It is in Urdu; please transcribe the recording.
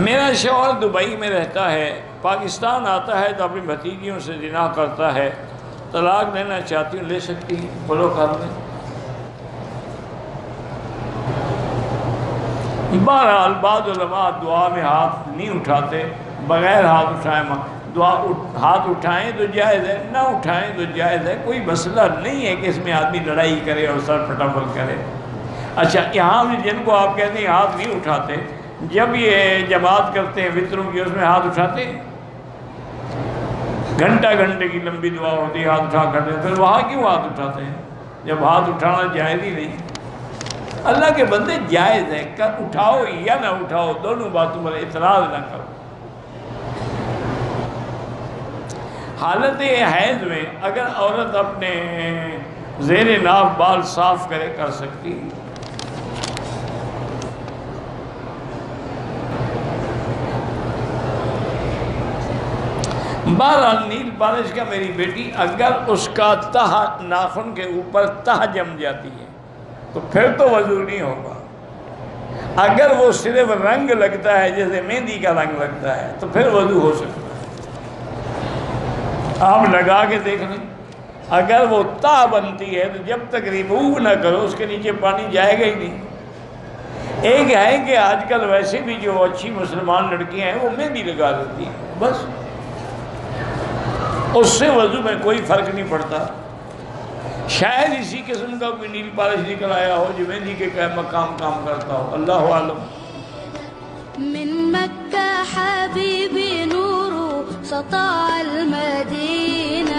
میرا شوہر دبئی میں رہتا ہے، پاکستان آتا ہے تو اپنی بھتیجیوں سے زنا کرتا ہے، طلاق لینا چاہتی ہوں، لے سکتی ہیں؟ بولو کر لیں۔ بہرحال بعض علماء دعا میں ہاتھ نہیں اٹھاتے، بغیر ہاتھ اٹھائے ہاتھ اٹھائیں تو جائز ہے، نہ اٹھائیں تو جائز ہے، کوئی مسئلہ نہیں ہے کہ اس میں آدمی لڑائی کرے اور سر پھٹافل کرے۔ اچھا، یہاں بھی جن کو آپ کہتے ہیں ہاتھ نہیں اٹھاتے، جب یہ جماعت کرتے ہیں وطروں کی، اس میں ہاتھ اٹھاتے ہیں؟ گھنٹہ گھنٹے کی لمبی دعا ہوتی ہے، ہاتھ اٹھا کرتے ہیں، پھر وہاں کیوں ہاتھ اٹھاتے ہیں جب ہاتھ اٹھانا جائز ہی نہیں؟ اللہ کے بندے جائز ہے، اٹھاؤ یا نہ اٹھاؤ، دونوں باتوں پر اعتراض نہ کرو۔ حالت حیض میں اگر عورت اپنے زیر ناف بال صاف کرے، کر سکتی۔ بہرحال نیل پالش کا میری بیٹی اگر اس کا تہ ناخن کے اوپر تہ جم جاتی ہے تو پھر تو وضو نہیں ہوگا۔ اگر وہ صرف رنگ لگتا ہے جیسے مہندی کا رنگ لگتا ہے تو پھر وضو ہو سکتا ہے۔ آپ لگا کے دیکھ لیں، اگر وہ تہ بنتی ہے تو جب تک ریموو نہ کرو اس کے نیچے پانی جائے گا ہی نہیں۔ ایک ہے کہ آج کل ویسے بھی جو اچھی مسلمان لڑکیاں ہیں وہ مہندی لگا دیتی ہیں، بس اس سے وضو میں کوئی فرق نہیں پڑتا۔ شاید اسی قسم کا کوئی نیل پالش نکل آیا ہو جو مہندی کے مقام کام کرتا ہو، اللہ عالم۔ من مكة حبيبي نور سطع المدينة